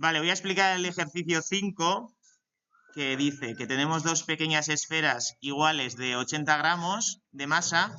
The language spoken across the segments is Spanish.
Vale, voy a explicar el ejercicio 5, que dice que tenemos dos pequeñas esferas iguales de 80 gramos de masa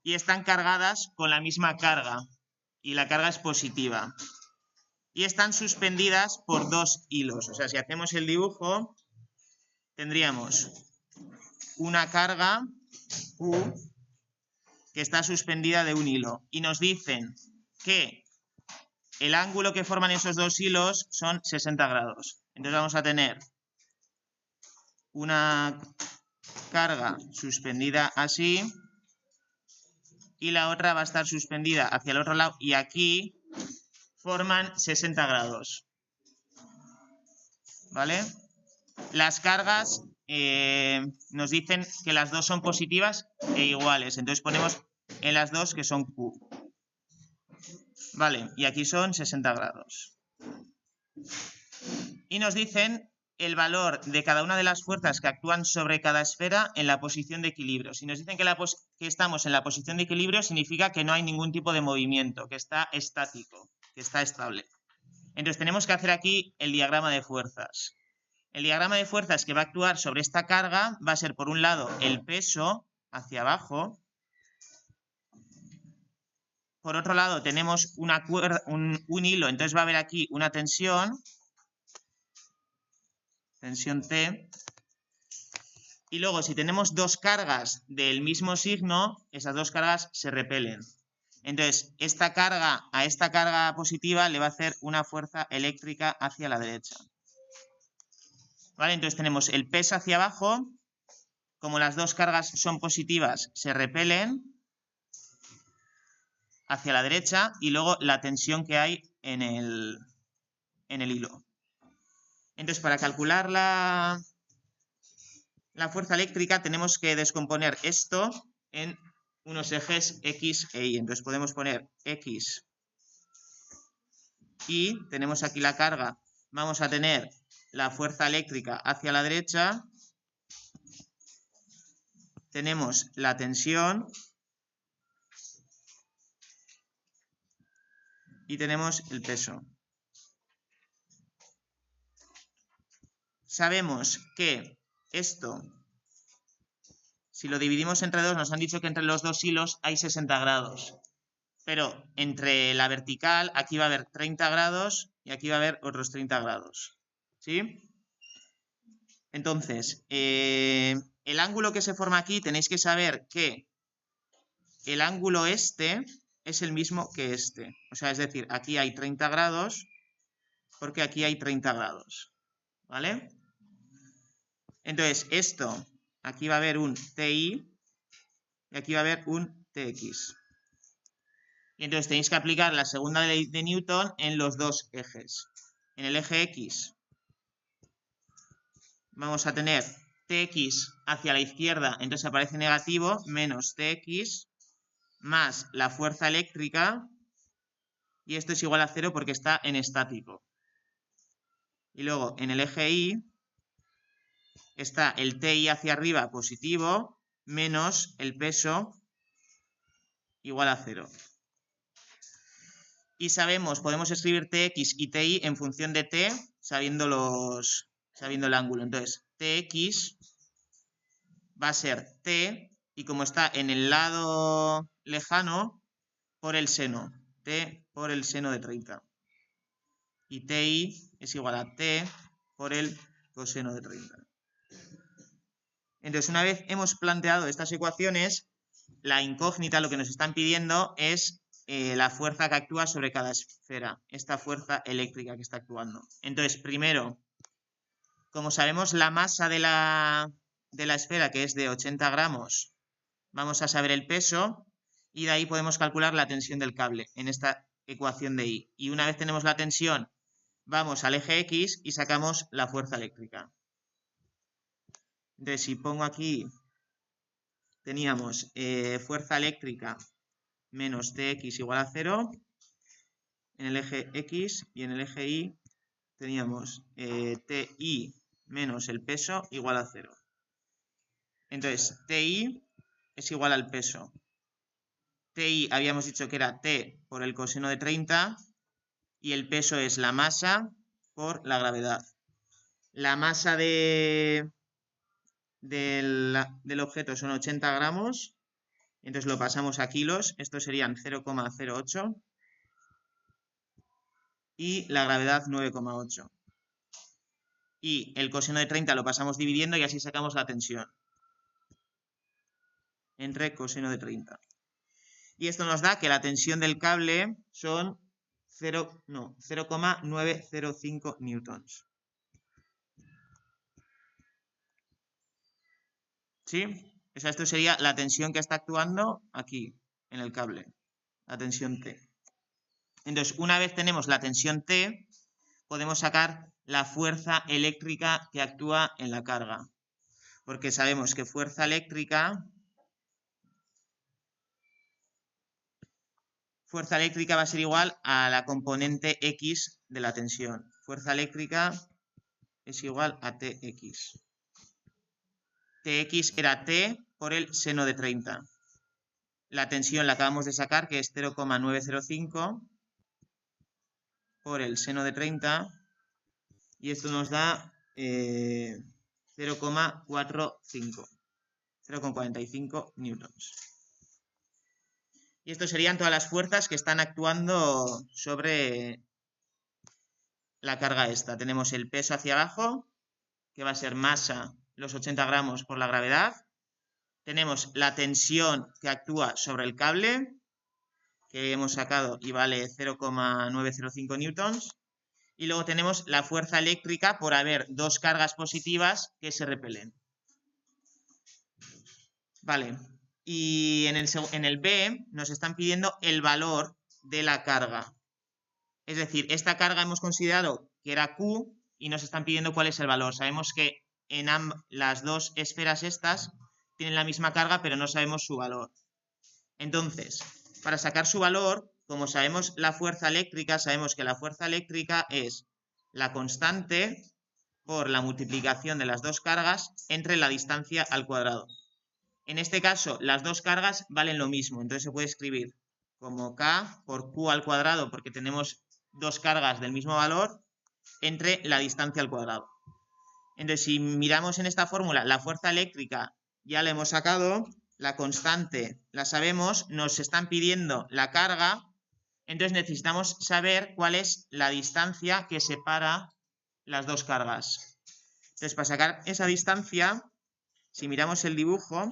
y están cargadas con la misma carga, y la carga es positiva. Y están suspendidas por dos hilos. O sea, si hacemos el dibujo, tendríamos una carga Q que está suspendida de un hilo. Y nos dicen que el ángulo que forman esos dos hilos son 60 grados. Entonces vamos a tener una carga suspendida así y la otra va a estar suspendida hacia el otro lado y aquí forman 60 grados. ¿Vale? Las cargas nos dicen que las dos son positivas e iguales. Entonces ponemos en las dos que son Q. Vale, y aquí son 60 grados. Y nos dicen el valor de cada una de las fuerzas que actúan sobre cada esfera en la posición de equilibrio. Si nos dicen que estamos en la posición de equilibrio, significa que no hay ningún tipo de movimiento, que está estático, que está estable. Entonces tenemos que hacer aquí el diagrama de fuerzas. El diagrama de fuerzas que va a actuar sobre esta carga va a ser, por un lado, el peso hacia abajo. Por otro lado, tenemos una cuerda, un hilo, entonces va a haber aquí una tensión T. Y luego, si tenemos dos cargas del mismo signo, esas dos cargas se repelen. Entonces, esta carga a esta carga positiva le va a hacer una fuerza eléctrica hacia la derecha. ¿Vale? Entonces tenemos el peso hacia abajo. Como las dos cargas son positivas, se repelen hacia la derecha y luego la tensión que hay en el hilo. Entonces, para calcular la fuerza eléctrica tenemos que descomponer esto en unos ejes X e Y. Entonces podemos poner X y tenemos aquí la carga. Vamos a tener la fuerza eléctrica hacia la derecha. Tenemos la tensión y tenemos el peso. Sabemos que esto, si lo dividimos entre dos, nos han dicho que entre los dos hilos hay 60 grados. Pero entre la vertical, aquí va a haber 30 grados y aquí va a haber otros 30 grados. ¿Sí? Entonces, el ángulo que se forma aquí, tenéis que saber que el ángulo este es el mismo que este. O sea, es decir, aquí hay 30 grados porque aquí hay 30 grados. ¿Vale? Entonces, esto, aquí va a haber un TI y aquí va a haber un TX. Y entonces tenéis que aplicar la segunda ley de Newton en los dos ejes. En el eje X vamos a tener TX hacia la izquierda, entonces aparece negativo, menos TX, más la fuerza eléctrica, y esto es igual a 0 porque está en estático. Y luego en el eje Y está el TI hacia arriba positivo, menos el peso igual a 0. Y sabemos, podemos escribir TX y TI en función de T, sabiendo el ángulo. Entonces, TX va a ser T, y como está en el lado lejano, por el seno. T por el seno de 30. Y TI es igual a T por el coseno de 30. Entonces, una vez hemos planteado estas ecuaciones, la incógnita, lo que nos están pidiendo es la fuerza que actúa sobre cada esfera, esta fuerza eléctrica que está actuando. Entonces, primero, como sabemos la masa de la esfera, que es de 80 gramos, vamos a saber el peso y de ahí podemos calcular la tensión del cable en esta ecuación de I. Y una vez tenemos la tensión, vamos al eje X y sacamos la fuerza eléctrica. Entonces, si pongo aquí, teníamos fuerza eléctrica menos Tx igual a 0 en el eje X, y en el eje Y teníamos Ti menos el peso igual a 0. Entonces, Ti es igual al peso. Ti habíamos dicho que era T por el coseno de 30 y el peso es la masa por la gravedad. La masa del objeto son 80 gramos, entonces lo pasamos a kilos, estos serían 0,08 y la gravedad 9,8. Y el coseno de 30 lo pasamos dividiendo y así sacamos la tensión entre coseno de 30. Y esto nos da que la tensión del cable son 0,905 newtons. ¿Sí? O sea, esto sería la tensión que está actuando aquí, en el cable. La tensión T. Entonces, una vez tenemos la tensión T, podemos sacar la fuerza eléctrica que actúa en la carga. Porque sabemos que fuerza eléctrica va a ser igual a la componente X de la tensión. Fuerza eléctrica es igual a Tx. Tx era T por el seno de 30. La tensión la acabamos de sacar, que es 0,905 por el seno de 30. Y esto nos da 0,45 newtons. Y esto serían todas las fuerzas que están actuando sobre la carga esta. Tenemos el peso hacia abajo, que va a ser masa, los 80 gramos por la gravedad. Tenemos la tensión que actúa sobre el cable, que hemos sacado y vale 0,905 newtons. Y luego tenemos la fuerza eléctrica por haber dos cargas positivas que se repelen. Vale. Y en el B nos están pidiendo el valor de la carga. Es decir, esta carga hemos considerado que era Q y nos están pidiendo cuál es el valor. Sabemos que en las dos esferas estas tienen la misma carga, pero no sabemos su valor. Entonces, para sacar su valor, como sabemos la fuerza eléctrica, sabemos que la fuerza eléctrica es la constante por la multiplicación de las dos cargas entre la distancia al cuadrado. En este caso, las dos cargas valen lo mismo, entonces se puede escribir como K por Q al cuadrado, porque tenemos dos cargas del mismo valor, entre la distancia al cuadrado. Entonces, si miramos en esta fórmula, la fuerza eléctrica ya la hemos sacado, la constante la sabemos, nos están pidiendo la carga, entonces necesitamos saber cuál es la distancia que separa las dos cargas. Entonces, para sacar esa distancia, si miramos el dibujo,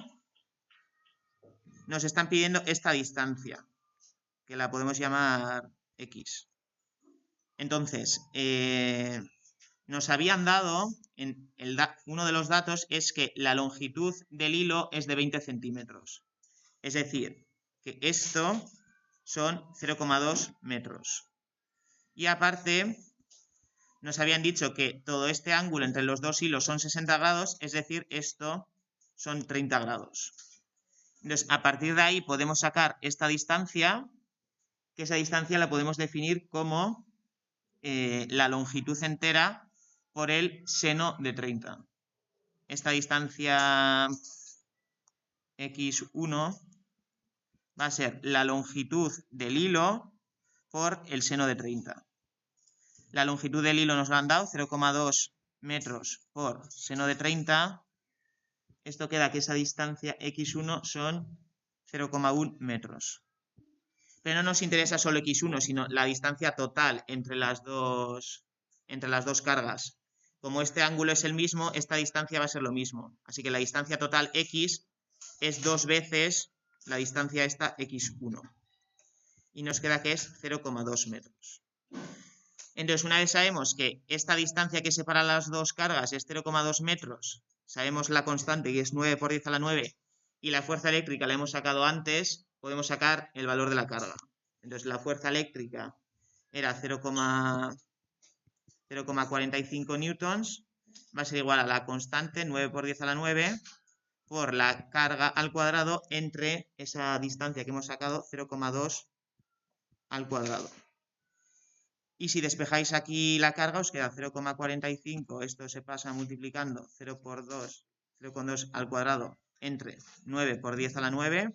nos están pidiendo esta distancia, que la podemos llamar X. Entonces, nos habían dado, uno de los datos es que la longitud del hilo es de 20 centímetros. Es decir, que esto son 0,2 metros. Y aparte, nos habían dicho que todo este ángulo entre los dos hilos son 60 grados, es decir, esto son 30 grados. Entonces, a partir de ahí podemos sacar esta distancia, que esa distancia la podemos definir como la longitud entera por el seno de 30. Esta distancia x1 va a ser la longitud del hilo por el seno de 30. La longitud del hilo nos lo han dado, 0,2 metros por seno de 30. Esto queda que esa distancia x1 son 0,1 metros. Pero no nos interesa solo x1, sino la distancia total entre las dos cargas. Como este ángulo es el mismo, esta distancia va a ser lo mismo. Así que la distancia total x es 2 veces la distancia esta x1. Y nos queda que es 0,2 metros. Entonces, una vez sabemos que esta distancia que separa las dos cargas es 0,2 metros, sabemos la constante que es 9 por 10 a la 9 y la fuerza eléctrica la hemos sacado antes, podemos sacar el valor de la carga. Entonces, la fuerza eléctrica era 0,45 newtons, va a ser igual a la constante 9 por 10 a la 9 por la carga al cuadrado entre esa distancia que hemos sacado, 0,2 al cuadrado. Y si despejáis aquí la carga, os queda 0,45, esto se pasa multiplicando 0 por 2, 0,2 al cuadrado entre 9 por 10 a la 9,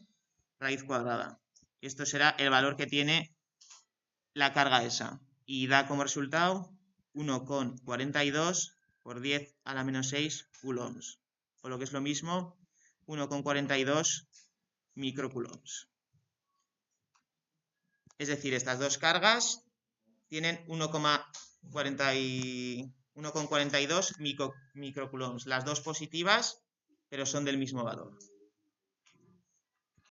raíz cuadrada. Y esto será el valor que tiene la carga esa. Y da como resultado 1,42 por 10 a la menos 6 coulombs. O lo que es lo mismo, 1,42 microcoulombs. Es decir, estas dos cargas tienen 1,42 microcoulombs. Las dos positivas, pero son del mismo valor.